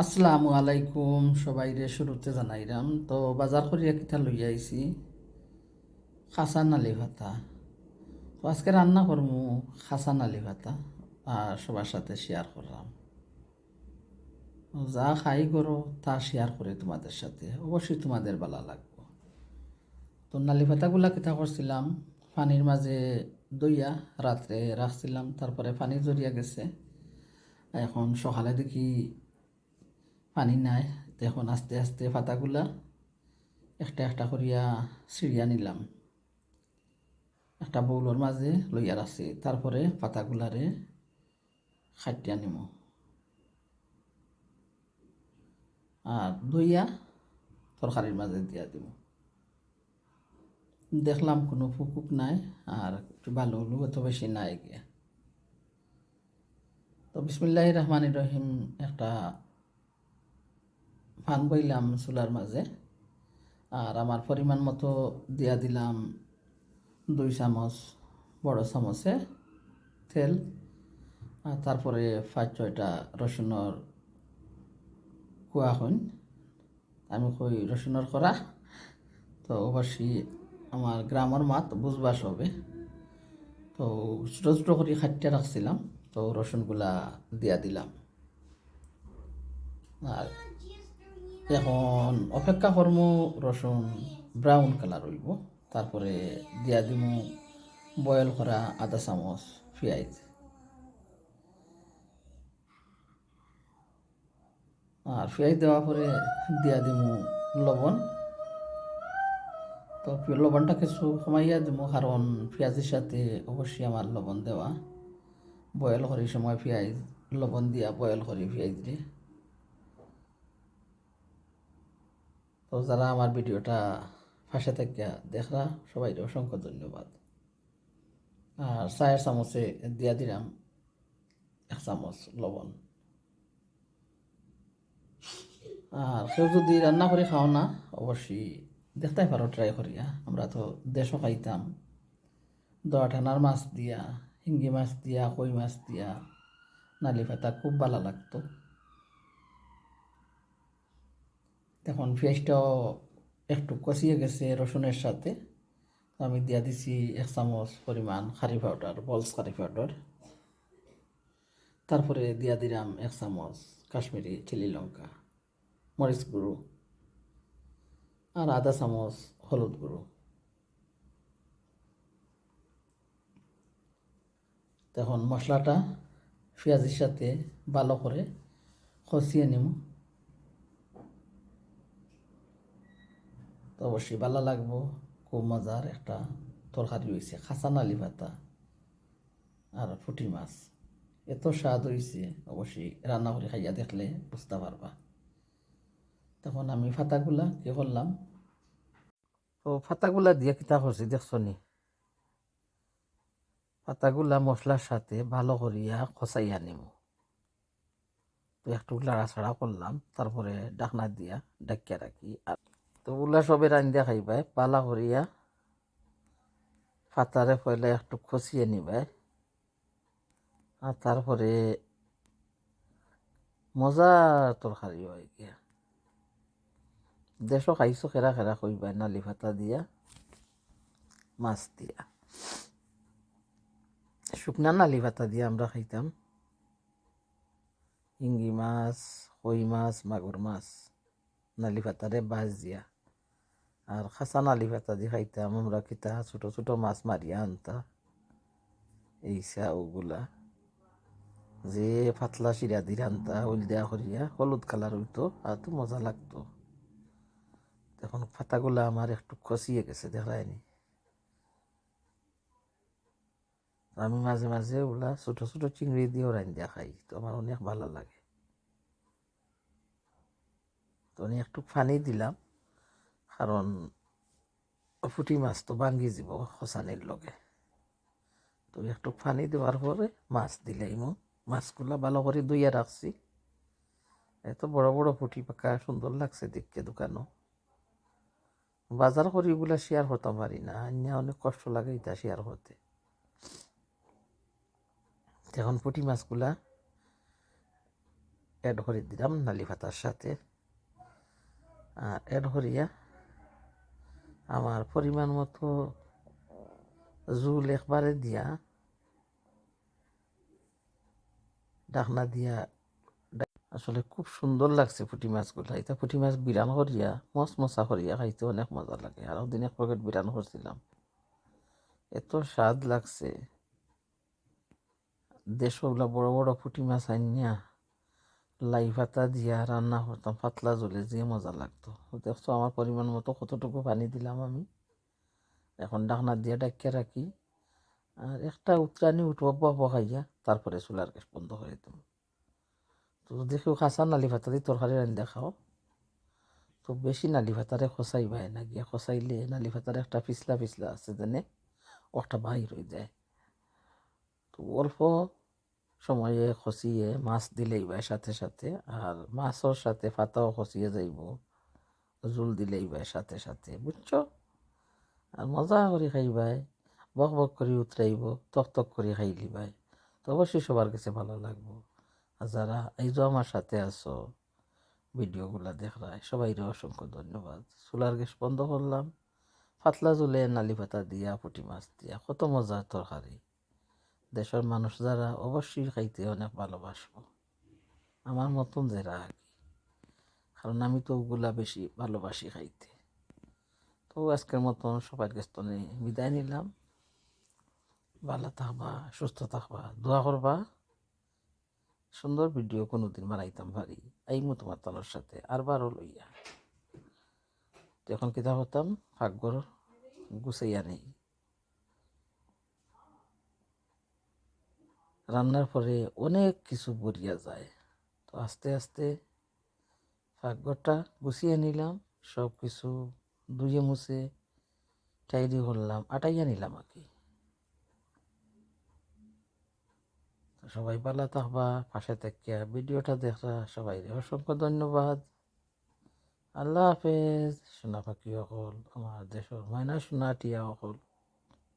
আসসালামু আলাইকুম সবাই রে শুরুতে জানাইলাম তো বাজার করিয়া কিতা লই আইছি খাসা নালি ভাতা। তো আজকে রান্না করমু খাসা নালি ভাতা আর সবার সাথে শেয়ার করলাম। যা খাই করো তা শেয়ার করে তোমাদের সাথে, অবশ্যই তোমাদের ভালো লাগবে। তো নালি ভাতাগুলা কিতা করছিলাম, পানির মাঝে দইয়া রাত্রে রাখছিলাম, তারপরে পানি জড়িয়া গেছে। এখন সকালে দেখি পানি নাই, এখন আস্তে আস্তে পাতাগুলা একটা একটা করিয়া ছিঁড়িয়া নিলাম, একটা বউলের মাঝে লইয়া রাখছি। তারপরে পাতাগুলারে খাটিয়া নিম আর ধুইয়া তরকারির মাঝে দিয়া দিব। দেখলাম কোনো ফুকুক নাই আর একটু ভালো হলো, এত বেশি নাই গিয়া। তো বিসমিল্লাহির রহমানির রহিম একটা ফান বইলাম চুলার মাঝে, আর আমার পরিমাণ মতো দিয়া দিলাম 2 চামচ বড় চামচে তেল, আর তারপরে 5-6টা রসুনের কুয়া হইন, আমি কই রসুনের করা। তো অবশ্যই আমার গ্রামের মাত বুঝবা সবে। তো ছোটো ছোটো করে খাটিয়ে রাখছিলাম, তো রসুনগুলা দিয়া দিলাম। আর এখন অপেক্ষা করমু রসুন ব্রাউন কালার হইব, তারপরে দিয়া দিমু বয়েল করা 1/2 চামচ পেঁয়াজ। আর পেঁয়াজ দেওয়ার পরে দিয়া দিমু লবণ। তো লবণটা কিছু কমাইয়া দিব, কারণ পেঁয়াজের সাথে অবশ্যই আমার লবণ দেওয়া। বয়েল করি সময় পেঁয়াজ লবণ দিয়া বয়েল করি পেঁয়াজ দিয়ে। তো যারা আমার ভিডিওটা পাশে থেকে দেখরা সবাই অসংখ্য ধন্যবাদ। আর 4 চামচে দিয়া দিলাম 1 চামচ লবণ। আর কেউ যদি রান্না করে খাও না, অবশ্যই দেখতে পারো ট্রাই করিয়া। আমরা তো দেশও খাইতাম দোয়া ঠানার মাছ দিয়া, শিঙ্গি মাছ দিয়া, কই মাছ দিয়া নালি ভাতা খুব ভালো লাগতো। এখন পেঁয়াজটাও একটু কষিয়ে গেছে রসুনের সাথে, আমি দিয়া দিছি 1 চামচ পরিমাণ কারি পাউডার, বলস কারি পাউডার। তারপরে দিয়া দিলাম 1 চামচ কাশ্মীরি চিলি লঙ্কা মরিচ গুঁড়ো, আর 1/2 চামচ হলুদ গুঁড়ো। তখন মশলাটা পেঁয়াজের সাথে ভালো করে কষিয়ে নিব। তো অবশ্যই ভালো লাগবো, খুব মজার একটা তরকারি হয়েছে খাসা নালি ভাতা আর পুঁটি মাছ। এত স্বাদ হয়েছে, অবশ্যই রান্না করে খাইয়া দেখলে বুঝতে পারবা। তখন আমি ফাতাগুলা কি করলাম, তো ফাতাগুলা দিয়ে কিতা করছি দেখছো নি, পাতাগুলা মশলার সাথে ভালো করিয়া কষাইয়া নিব। তো একটু লাড়াছাড়া করলাম, তারপরে ডাকনা দিয়া ডাকিয়া রাখি। আর তো ওগুলা সবে রান্দিয়া খাইবাই পালা করিয়া ফাতারে পয়লা একটু খসিয়ে নিবাই। আর তারপরে মজার তরকারি হয় গিয়া। দেশও খাইছো খেরা খেরা কইবাই নালি ফাতা দিয়া মাছ দিয়া। শুকনা নালি ভাতা দিয়ে আমরা খাইতাম শিঙ্গি মাছ, কই মাছ, মাগুর মাছ নালি ভাতারে বাজ দিয়া। আর খাসা নালি ভাতা দিয়ে খাইতাম আমরা কিতা ছোটো ছোটো মাছ মারিয়া আনতা এইসা ওগুলা, যে পাতলা শিরা দিয়ে আনতা ওইল দেয়া করিয়া হলুদ কালার হইতো, আর তো মজা লাগতো। এখন পাতাগুলা আমার একটু খসিয়ে গেছে দেখায়নি। আমি মাঝে মাঝে ওগুলা ছোটো ছোটো চিংড়ি দিয়েও রান্দিয়া খাই, তো আমার অনেক ভালো লাগে। তো আমি একটু পানি দিলাম, কারণ পুঁটি মাছ তো ভাঙ্গি যাব খসানির লগে। তো একটু পানি দেওয়ার পরে মাছ দিলাম, মাছগুলা ভালো করে ধুইয়া রাখছি। এত বড় বড় পুঁটি পাকা সুন্দর লাগছে দেখতে দোকানও। বাজার করি ওগুলা শেয়ার করতে পারি না, আন্যা অনেক কষ্ট লাগে এটা শেয়ার করতে। এখন পুঁটি মাছগুলা অ্যাড করে দিলাম নালি পাতার সাথে। আর অ্যাড করিয়া আমার পরিমাণ মতো জুল একবারে দিয়া ঢাকনা দিয়া। আসলে খুব সুন্দর লাগছে পুঁটি মাছগুলো। এটা পুঁটি মাছ বিরান করিয়া মশা করিয়া খাইতে অনেক মজা লাগে। আরও দিন এক প্যাকেট বিরান করছিলাম, এত স্বাদ লাগছে। দেশগুলা বড় বড় পুঁটি মাছ আনিয়া লাই পাতা দিয়া রান্না করতাম পাতলা জলে, যে মজা লাগতো। দেখছো আমার পরিমাণ মতো কতটুকু পানি দিলাম আমি। এখন ঢাকনা দিয়ে ডাকিয়ে রাখি, আর একটা উতরানি উঠব খাইয়া তারপরে চুলার গ্যাস বন্ধ করে দেব। তো যদি কেউ খাসা নালি ভাতা দিয়ে তরকারি রান্ধা খাও, তো বেশি নালি ভাতারে খসাইবাই না, গিয়া খসাইলে নালি ভাতার একটা পিছলা পিছলা আছে যেনে ওটা বাহির হয়ে যায়। তো অল্প সময়ে খসিয়ে মাছ দিলেই ভাই সাথে সাথে, আর মাছর সাথে পাতাও খসিয়ে যাইব, জোল দিলেই ভাই সাথে সাথে, বুঝছো? আর মজা করে খাইবাই, বক বক করে উতরাইব, তক তক করে খাইলি ভাই, তো অবশ্যই সবার কাছে ভালো লাগবো। আর যারা এই যে আমার সাথে আছো ভিডিওগুলা দেখরায়, সবাইরে অসংখ্য ধন্যবাদ। চুলার গ্যাস বন্ধ করলাম, পাতলা জুলে নালি পাতা দিয়া পুঁটি মাছ দিয়া কত মজার তরকারি। দেশের মানুষ যারা অবশ্যই খাইতে অনেক ভালোবাসবো, আমার মতন যারা আর কি, কারণ আমি তো ওগুলা বেশি ভালোবাসি খাইতে। তো আজকের মতন সবার কাছ থেকে বিদায় নিলাম। ভালো থাকবা, সুস্থ থাকবা, দোয়া করবা, সুন্দর ভিডিও কোনোদিন বানাইতাম পারি আইমু তোমার তলার সাথে আর বারও লইয়া। তো এখন কিতা হতাম, ভাগ্যর গুছাইয়া নেই। রান্নার পরে অনেক কিছু বরিয়া যায়, তো আস্তে আস্তে ভাগ্যটা গুছিয়ে নিলাম, সব কিছু ধুয়ে মুছে টাইডি করলাম, আটাইয়া নিলাম আর কি। সবাই ভালো থাকবা, পাশে থেকে ভিডিওটা দেখা সবাই অসংখ্য ধন্যবাদ। আল্লাহ হাফেজ। সোনা পাখি অকল, আমার দেশের ময়না সোনা টিয়া অকল।